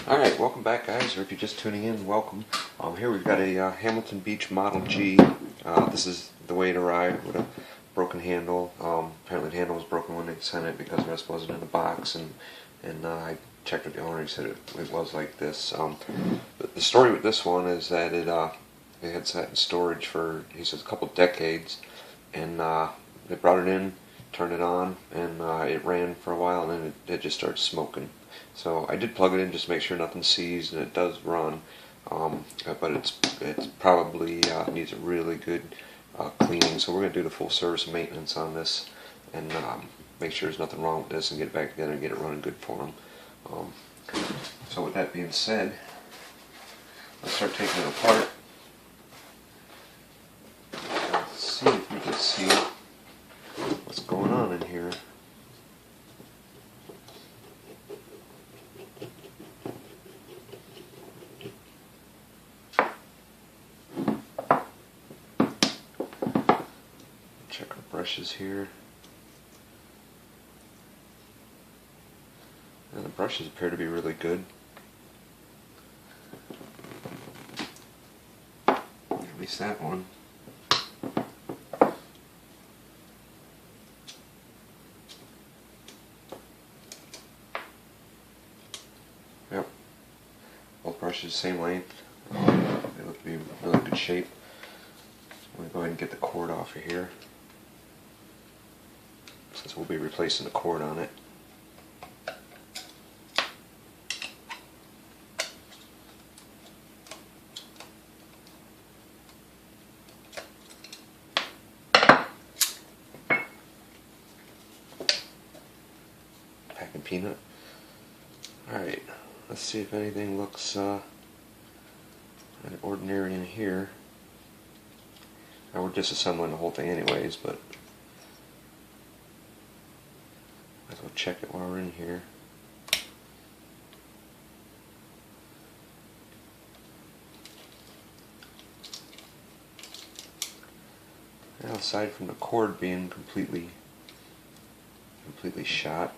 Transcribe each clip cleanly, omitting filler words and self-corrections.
Alright, welcome back guys, or if you're just tuning in, welcome. Here we've got a Hamilton Beach Model G. This is the way it arrived with a broken handle. Apparently the handle was broken when they sent it because the rest wasn't in the box, and I checked with the owner. He said it was like this. The story with this one is that it had sat in storage for, he says, a couple decades, and they brought it in, turned it on, and it ran for a while, and then it just started smoking. So I did plug it in just to make sure nothing seized, and it does run, but it's probably needs a really good cleaning. So we're going to do the full service maintenance on this and make sure there's nothing wrong with this and get it back together and get it running good for them. So with that being said, let's start taking it apart. Let's see if we can see what's going on in here. Check our brushes here. And the brushes appear to be really good. At least that one. Yep. Both brushes same length. They look to be in really good shape. I'm going to go ahead and get the cord off of here, since we'll be replacing the cord on it. Packing peanut. Alright, let's see if anything looks ordinary in here. Now we're disassembling the whole thing anyways, but let's go check it while we're in here. Now, aside from the cord being completely shot,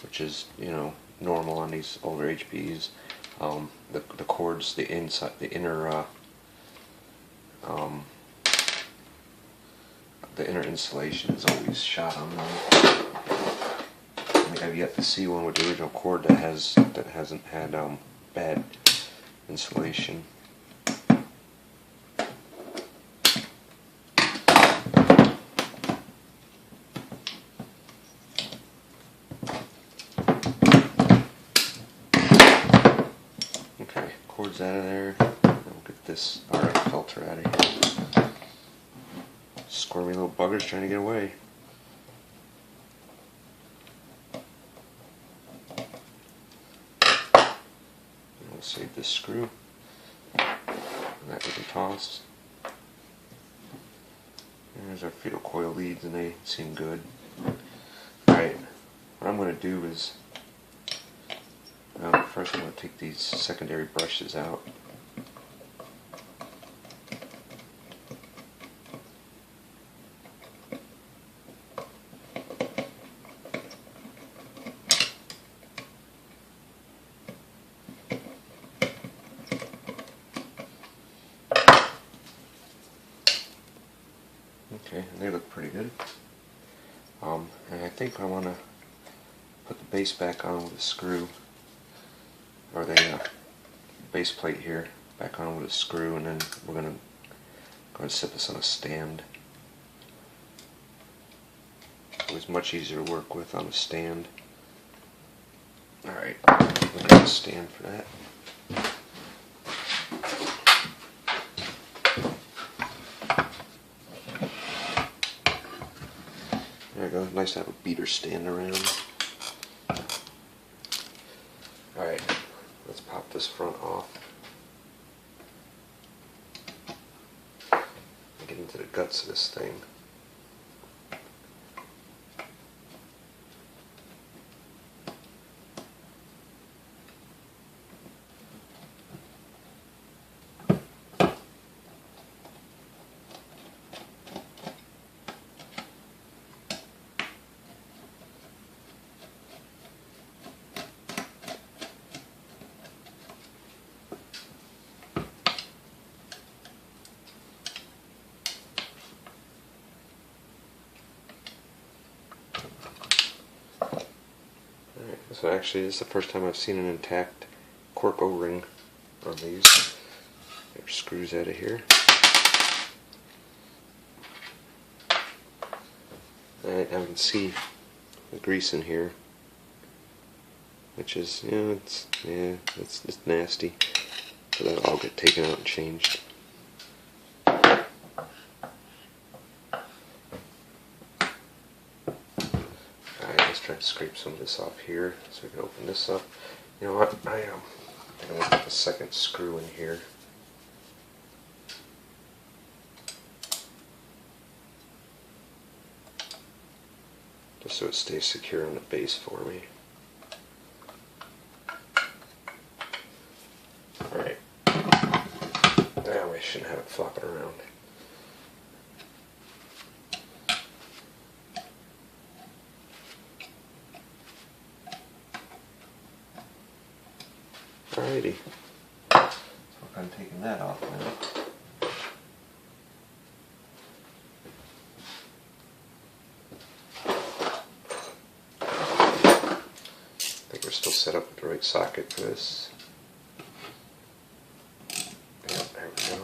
which is, you know, normal on these older HPs, the cords, the inside, the inner insulation is always shot on them. I have yet to see one with the original cord that hasn't had bad insulation. Okay, cord's out of there. We'll get this RF filter out of here. Squirmy little buggers trying to get away. We'll save this screw. And that we can toss. There's our fetal coil leads, and they seem good. Alright, what I'm going to do is, first I'm going to take these secondary brushes out. Okay, and they look pretty good. And I think I want to put the base back on with a screw, or the base plate here back on with a screw, and then we're going to go and set this on a stand. It was much easier to work with on a stand. Alright, we'll get a stand for that. There we go, nice to have a beater stand around. Alright, let's pop this front off. And get into the guts of this thing. So actually, this is the first time I've seen an intact cork O-ring on these. There's screws out of here. Alright, now we can see the grease in here, which is, it's nasty. So that'll all get taken out and changed. Alright, let's try to scrape some of this off here so we can open this up. You know what? I think I'm going to put the second screw in here. Just so it stays secure on the base for me. Alright. Now we shouldn't have it flopping around. Alrighty. So I'm taking that off now. Still set up with the right socket for this. Yep, there we go.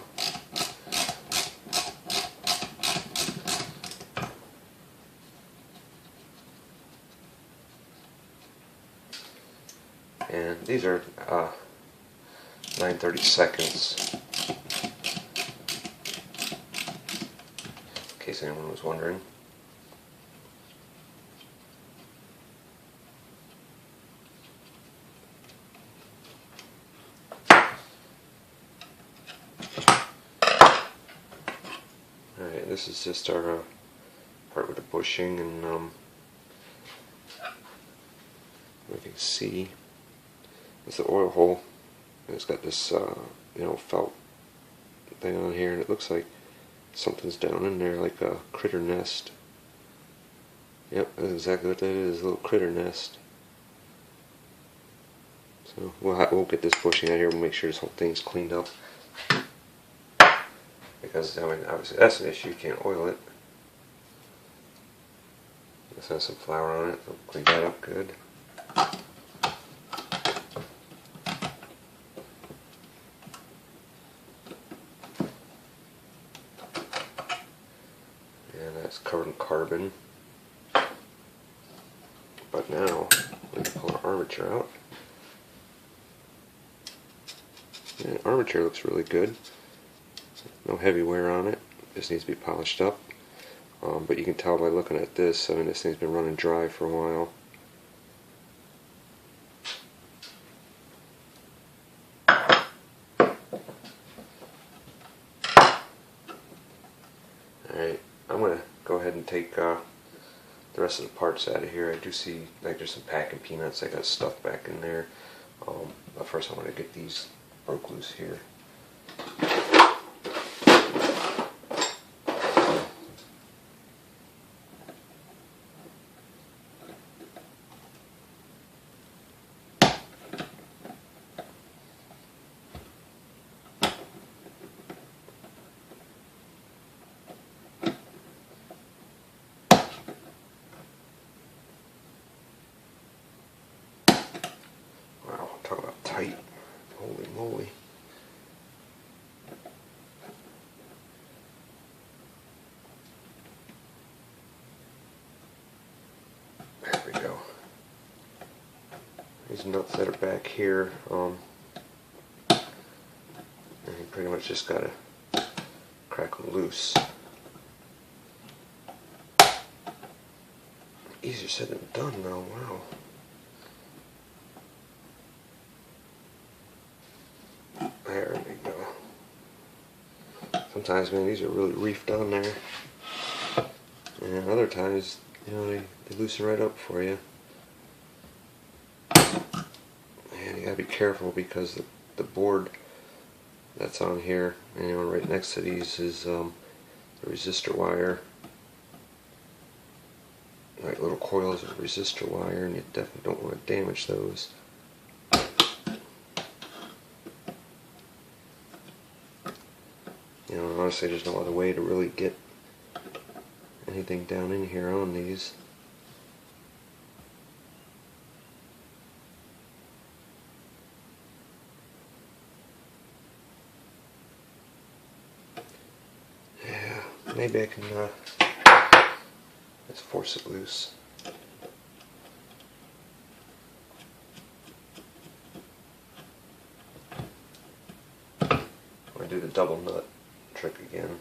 And these are 9/32, in case anyone was wondering. Alright, this is just our part with the bushing, and you can see it's the oil hole, and it's got this felt thing on here, and it looks like something's down in there, like a critter nest. Yep, that's exactly what that is, a little critter nest. So we'll get this bushing out here. We'll make sure this whole thing's cleaned up. Because, I mean, obviously that's an issue, you can't oil it. This has some flour on it, so clean that up good. And that's covered in carbon. But now, we can pull our armature out. And the armature looks really good. No heavy wear on it, just needs to be polished up. But you can tell by looking at this, I mean, this thing's been running dry for a while. Alright, I'm going to go ahead and take the rest of the parts out of here. I do see, like, there's some packing peanuts I got stuffed back in there. But first I want to get these broke loose here. Wow, talk about tight. Holy moly. There we go. These nuts that are back here, and you pretty much just gotta crack them loose. Easier said than done though, wow. There we go. Sometimes, man, these are really reefed on there. And other times, you know, they loosen right up for you. And you gotta be careful because the board that's on here, you know, right next to these is the resistor wire. Like little coils of resistor wire, and you definitely don't want to damage those. You know, honestly, there's no other way to really get anything down in here on these. maybe I can just force it loose. I do the double nut trick again,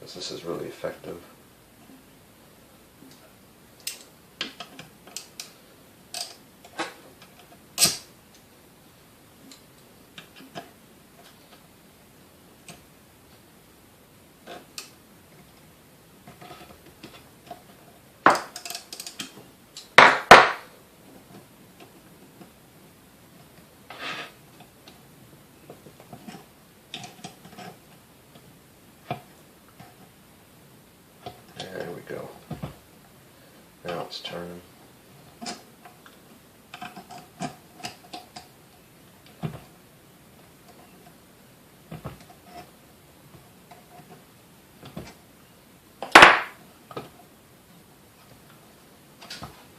because this is really effective. There we go. Now it's turning.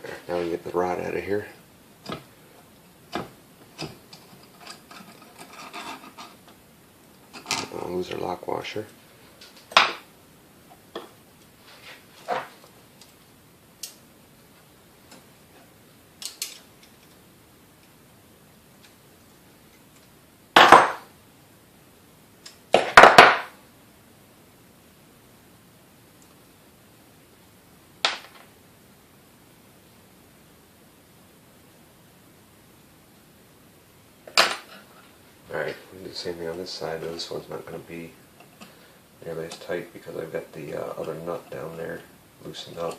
There, now we get the rod out of here. I'll lose our lock washer. Alright, we do the same thing on this side, but this one's not going to be nearly as tight because I've got the other nut down there loosened up.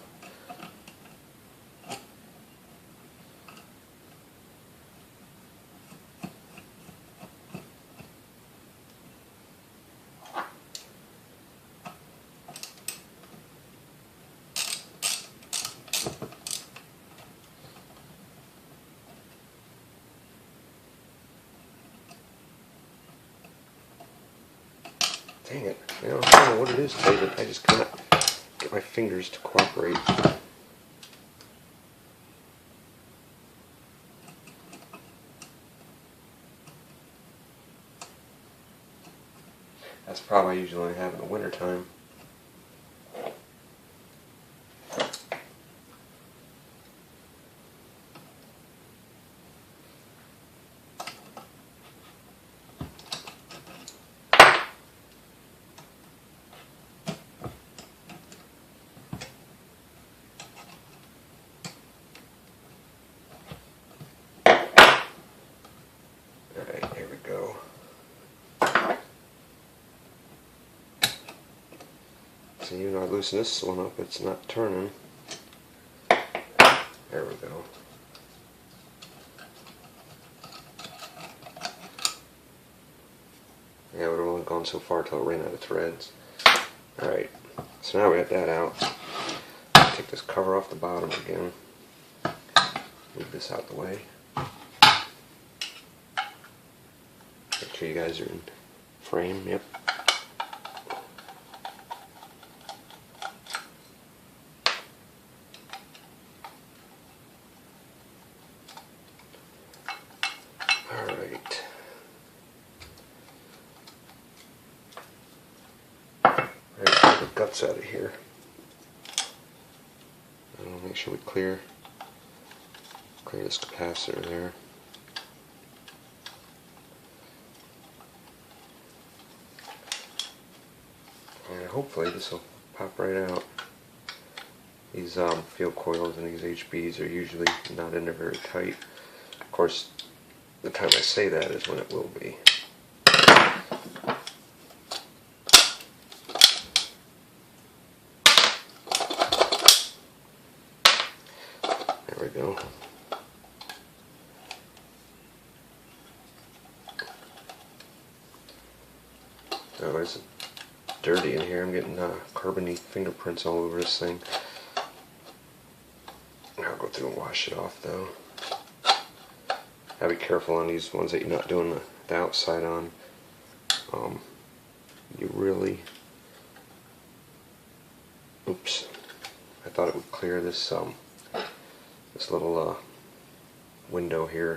Dang it, I don't know what it is today, but I just cannot get my fingers to cooperate. That's the problem I usually only have in the winter time. Alright, here we go. So even though I loosen this one up, it's not turning. There we go. Yeah, it would have only gone so far till it ran out of threads. Alright, so now we got that out. Take this cover off the bottom again. Move this out the way. Make sure you guys are in frame, yep. Alright. Get the guts out of here. And make sure we clear this capacitor there. And hopefully this will pop right out. These field coils and these HBs are usually not in there very tight. Of course, the time I say that is when it will be. There we go. Oh, it's dirty in here. I'm getting carbony fingerprints all over this thing. I'll go through and wash it off though. Gotta be careful on these ones that you're not doing the outside on. You really... Oops. I thought it would clear this this little window here.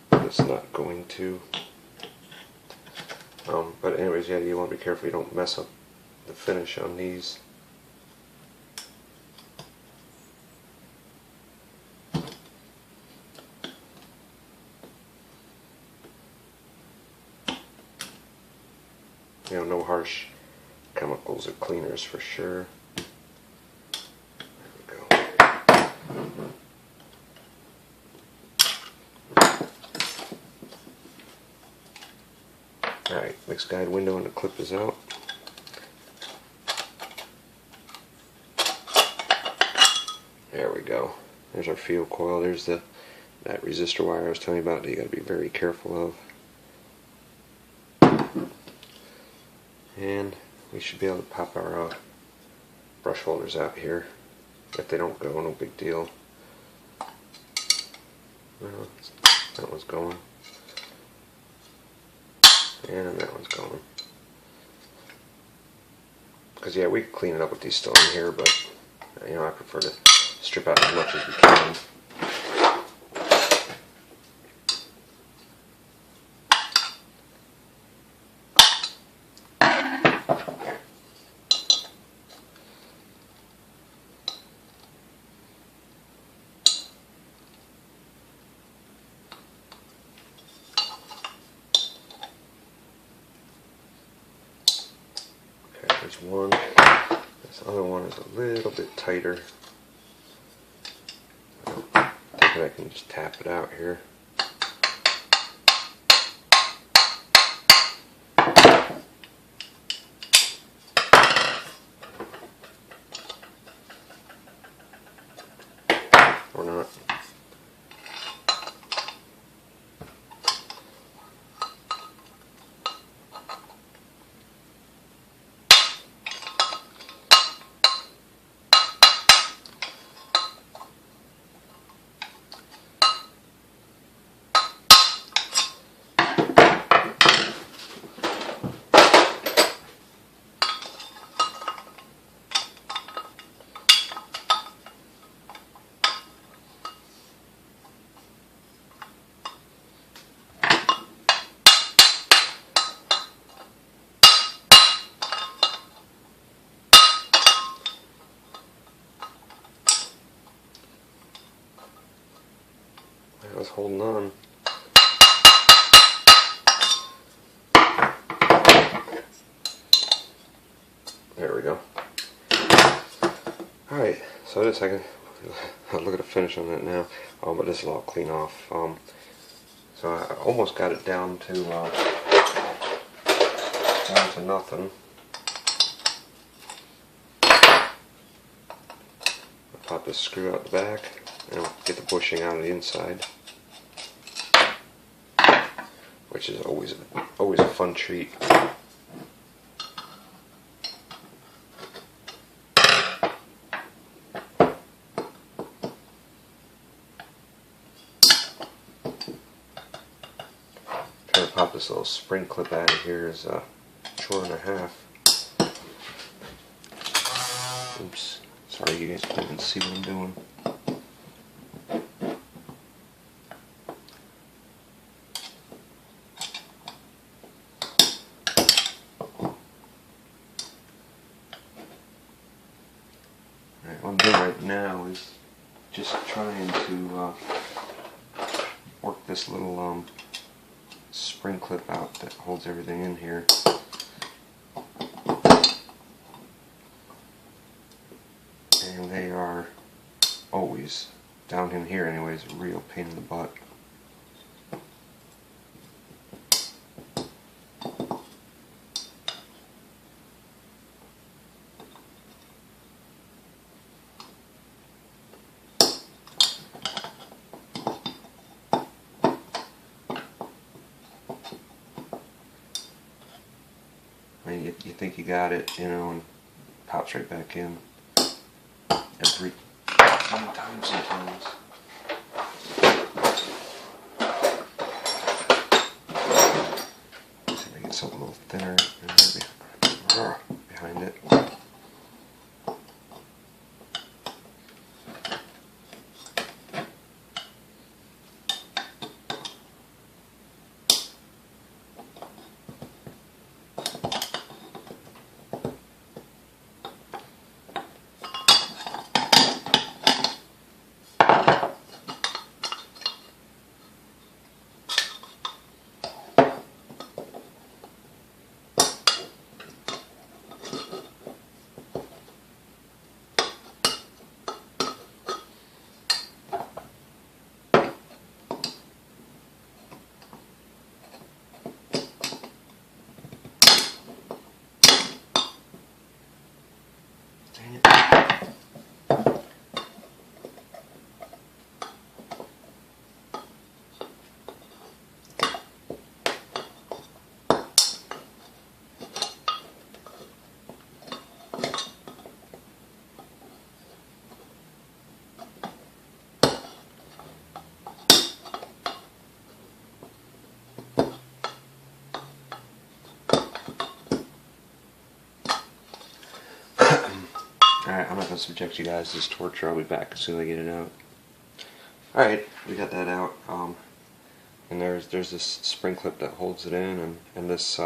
But it's not going to. But anyways, yeah, you want to be careful you don't mess up the finish on these. You know, no harsh chemicals or cleaners for sure. There we go. Alright, mixed guide window and the clip is out. There we go. There's our field coil. There's that resistor wire I was telling you about that you got to be very careful of. And we should be able to pop our brush holders out here. If they don't go, no big deal. Well, that one's going. And that one's going. Because yeah, we could clean it up with these still in here, but you know, I prefer to strip out as much as we can. There's one. This other one is a little bit tighter. I can just tap it out here. Or not. I was holding on. There we go. Alright, so this I can look at the finish on that now. But this will all clean off. So I almost got it down to nothing. I'll pop this screw out the back and I'll get the bushing out of the inside, which is always a fun treat. Trying to pop this little spring clip out of here is a chore and a half. Oops, sorry you guys can't even see what I'm doing. What I'm doing right now is just trying to work this little spring clip out that holds everything in here. And they are always, down in here anyways, a real pain in the butt. I mean, you think you got it, you know, and pops right back in every time sometimes. See if I get something a little thinner and maybe behind it. Alright, I'm not going to subject you guys to this torture. I'll be back as soon as I get it out. Alright, we got that out. And there's this spring clip that holds it in, and this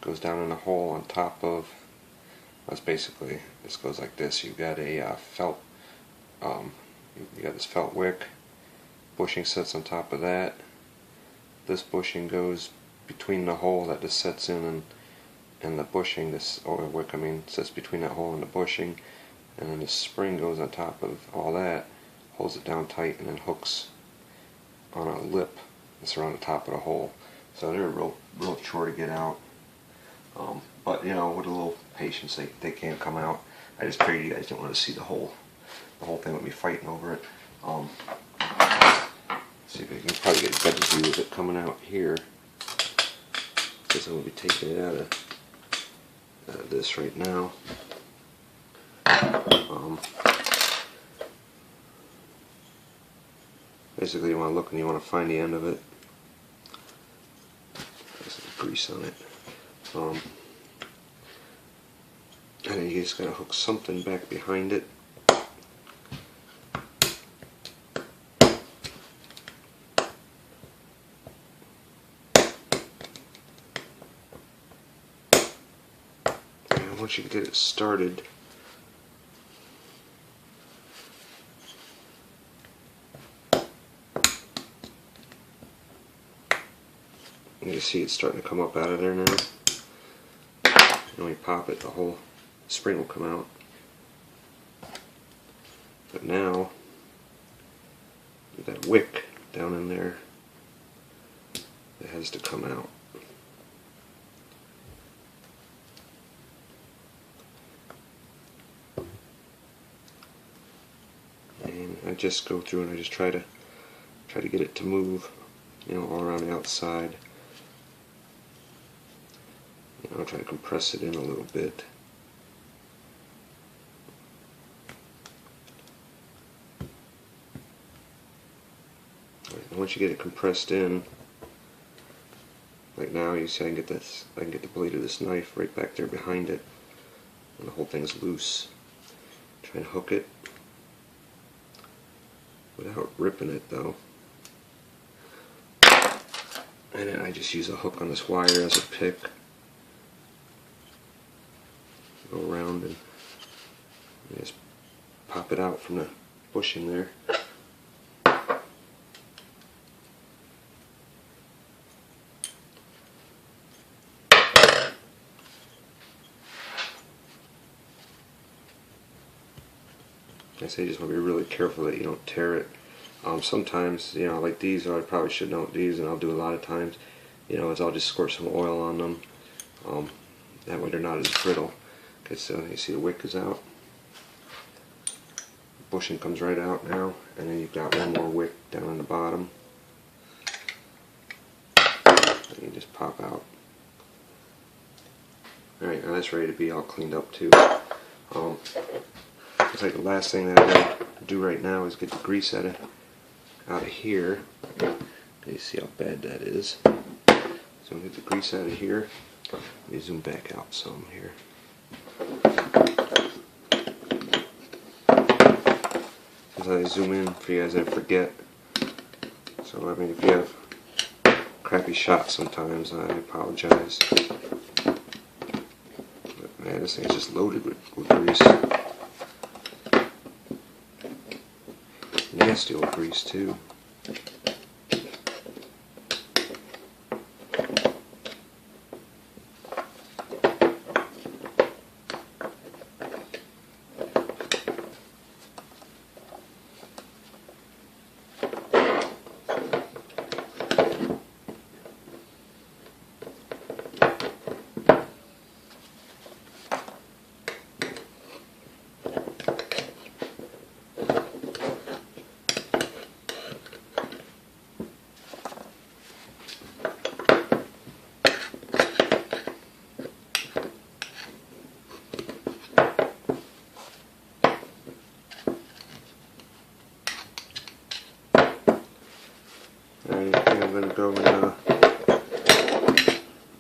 goes down in a hole on top of, that's basically, this goes like this. You've got a felt, you got this felt wick, bushing sits on top of that. This bushing goes between the hole that this sets in and the bushing, this oil wick, sits between that hole and the bushing, and then the spring goes on top of all that, holds it down tight, and then hooks on a lip that's around the top of the hole. So they're real chore to get out. But you know, with a little patience, they can come out. I just figured you guys didn't want to see the whole thing with me fighting over it. See if I can probably get a better view of it coming out here. Since I'm going to be taking it out of this right now. Basically, you want to look and you want to find the end of it. There's some grease on it. And then you just got to hook something back behind it. And once you get it started, you see it's starting to come up out of there now. And when you pop it, the whole spring will come out. But now, that wick down in there, it has to come out. And I just go through and I just try to get it to move, you know, all around the outside. I'll try to compress it in a little bit. And once you get it compressed in, like now, you see I can get the blade of this knife right back there behind it, and the whole thing's loose. Try and hook it without ripping it though. And then I just use a hook on this wire as a pick. Go around and just pop it out from the bushing there. I say you just want to be really careful that you don't tear it. Sometimes, you know, like these, I probably should know these, and I'll do a lot of times, you know, is I'll just squirt some oil on them. That way they're not as brittle. Okay, so you see the wick is out. Bushing comes right out now, and then you've got one more wick down on the bottom. And you just pop out. Alright, now that's ready to be all cleaned up too. Looks like the last thing that I'm going to do right now is get the grease out of here. You see how bad that is. So I'm going to get the grease out of here. Let me zoom back out some here. As I zoom in for you guys, I forget. So I mean, if you have crappy shots sometimes, I apologize. But man, this thing is just loaded with grease. Nasty old grease too. I'm going to go and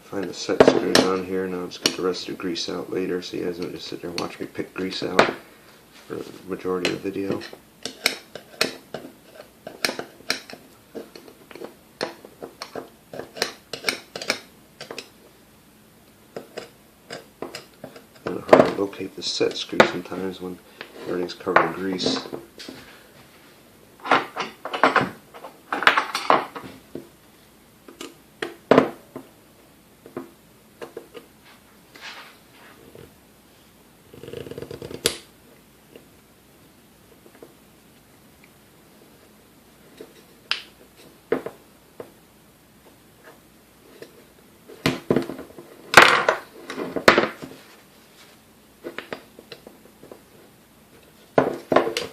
find the set screws on here, and I'll just get the rest of the grease out later, so you guys don't just sit there and watch me pick grease out. for the majority of the video. It's hard to locate the set screw sometimes when everything's covered in grease.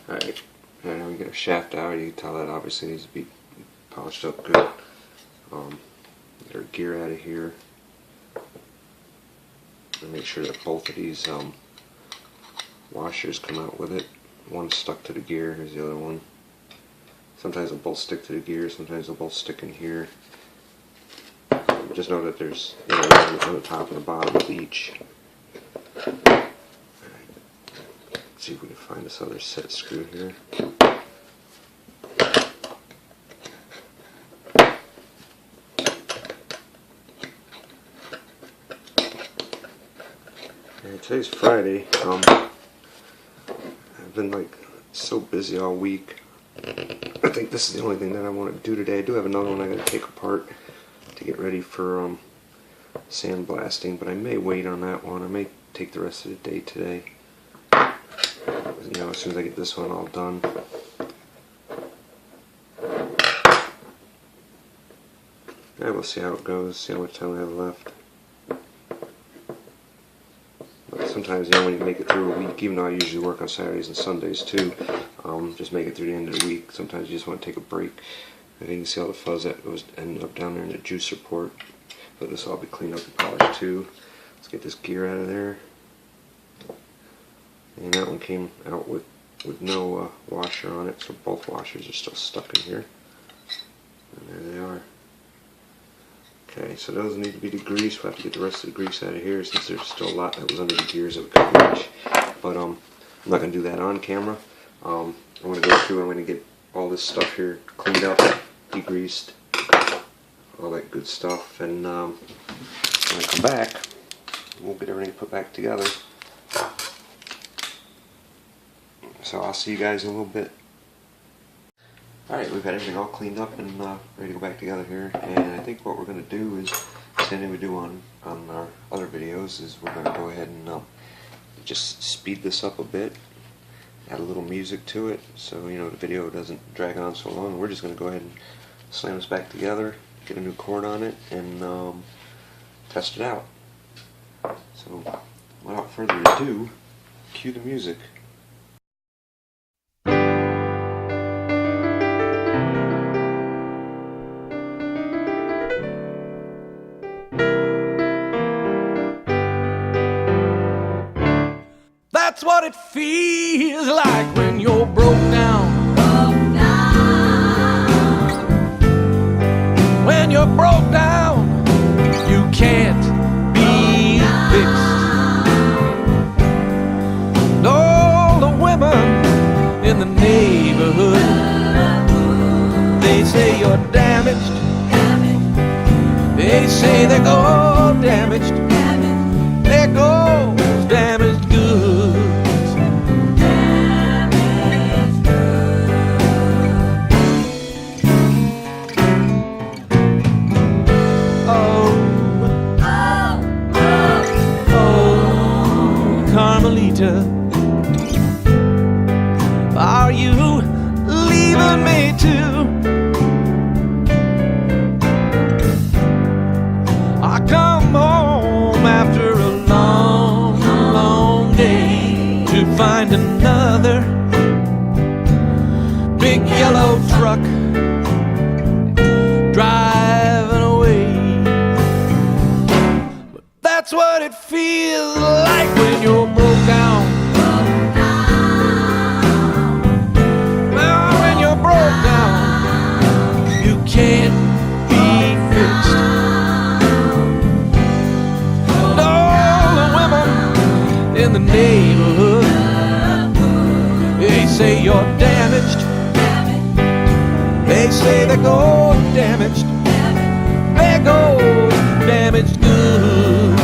Alright, now we get our shaft out. You can tell that obviously needs to be polished up good. Get our gear out of here. And make sure that both of these washers come out with it. One's stuck to the gear, here's the other one. Sometimes they'll both stick to the gear, sometimes they'll both stick in here. Just know that there's on the top and the bottom of each. See if we can find this other set screw here. And today's Friday. I've been like so busy all week. I think this is the only thing that I want to do today. I do have another one I got to take apart to get ready for sandblasting, but I may wait on that one. I may take the rest of the day today. You know, as soon as I get this one all done. Yeah, we'll see how it goes, see how much time I have left. But sometimes, you know, when you make it through a week, even though I usually work on Saturdays and Sundays too, just make it through the end of the week. Sometimes you just want to take a break. I think you can see all the fuzz that was ended up down there in the juicer port. But this will all be cleaned up and polished too. Let's get this gear out of there. And that one came out with no washer on it, so both washers are still stuck in here. And there they are. Okay, so those need to be degreased. We'll have to get the rest of the grease out of here since there's still a lot that was under the gears that we couldn't reach. But I'm not going to do that on camera. I'm going to go through and I'm going to get all this stuff here cleaned up, degreased, all that good stuff. And when I come back, we'll get everything put back together. So I'll see you guys in a little bit. Alright, we've got everything all cleaned up and ready to go back together here. And I think what we're going to do is, same thing we do on our other videos, is we're going to go ahead and just speed this up a bit. Add a little music to it so you know the video doesn't drag on so long. We're just going to go ahead and slam this back together, get a new cord on it, and test it out. So without further ado, cue the music. That's what it feels like when you're broke down. When you're broke down, you can't be fixed. And all the women in the neighborhood, they say you're damaged. They say they go damaged. There goes damaged goods. Carmelita, are you leaving me too? I come home after a long, long day to find another big yellow truck driving away. But that's what it feels like when you're broke down. Well, when you're broke down, you can't be fixed. And all the women in the neighborhood, They say they go damaged. There goes damaged goods.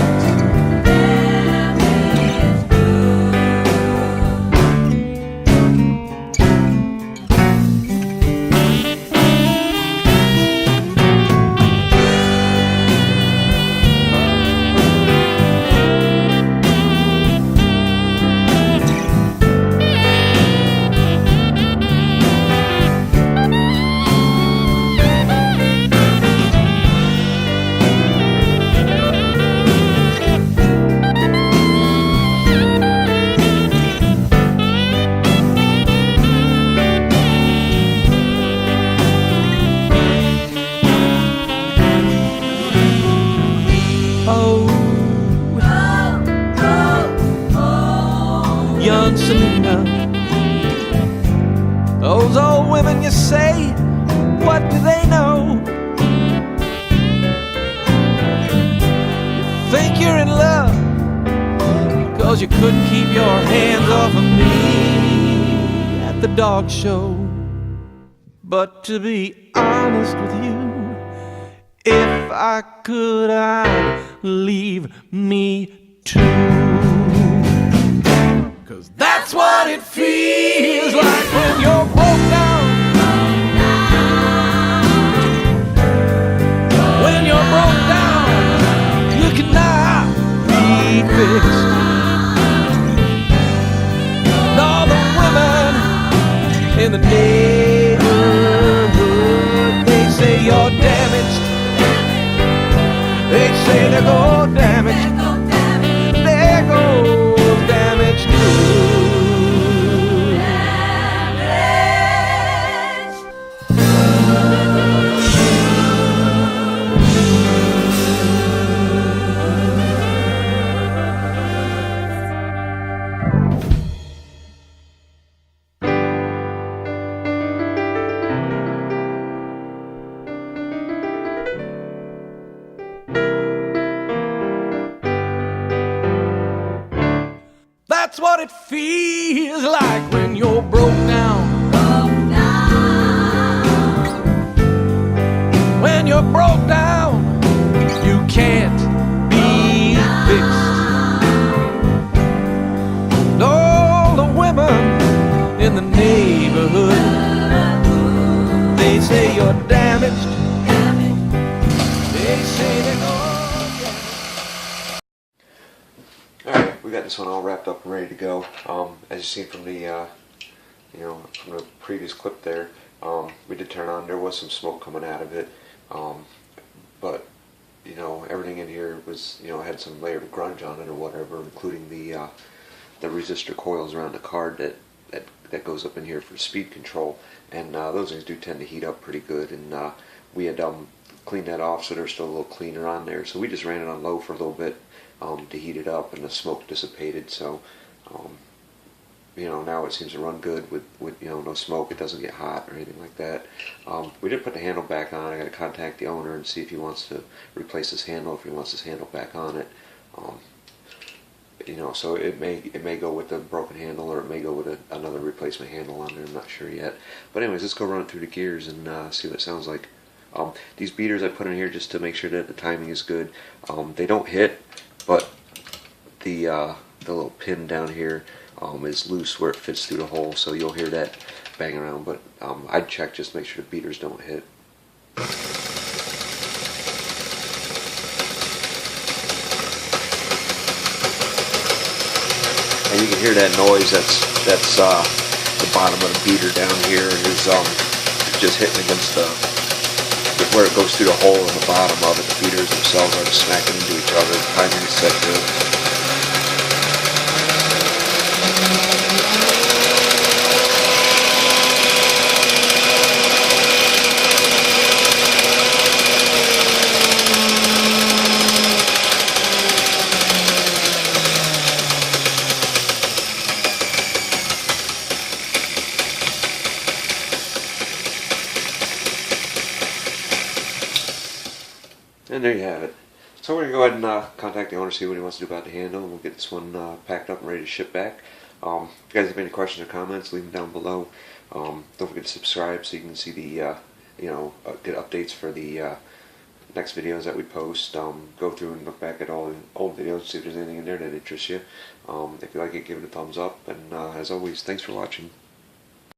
Young Selena, those old women you say, what do they know? You think you're in love because you couldn't keep your hands off of me at the dog show. But to be honest with you, if I could, I'd leave me too. 'Cause that's what it feels like when you're broke down. When you're broke down, you cannot be fixed. And all the women in the neighborhood, they say you're damaged. They say they go damaged. There goes damaged goods. That's what it feels like when you're broke down. When you're broke down, you can't be fixed. And all the women in the neighborhood, they say you're damaged. They say they're We got this one all wrapped up and ready to go. As you've seen from the, from the previous clip there, we did turn on. There was some smoke coming out of it, but everything in here was, had some layer of grunge on it or whatever, including the resistor coils around the card that goes up in here for speed control, and those things do tend to heat up pretty good. And we had cleaned that off, so there's still a little cleaner on there. So we just ran it on low for a little bit. To heat it up, and the smoke dissipated. So, now it seems to run good with no smoke. It doesn't get hot or anything like that. We did put the handle back on. I got to contact the owner and see if he wants to replace this handle, if he wants this handle back on it. So it may go with the broken handle, or it may go with another replacement handle on there. I'm not sure yet. But anyways, let's go run it through the gears and see what it sounds like. These beaters I put in here just to make sure that the timing is good. They don't hit, but the little pin down here is loose where it fits through the hole, so you'll hear that bang around. But I'd check just to make sure the beaters don't hit. And you can hear that noise. That's the bottom of the beater down here is just hitting against where it goes through the hole in the bottom of it. The beaters themselves are just smacking into each other. The timing is set good. And there you have it. So we're going to go ahead and contact the owner, see what he wants to do about the handle, and we'll get this one packed up and ready to ship back. If you guys have any questions or comments, leave them down below. Don't forget to subscribe so you can see the get updates for the next videos that we post. Go through and look back at all the old videos, see if there's anything in there that interests you. If you like it, give it a thumbs up. And as always, thanks for watching.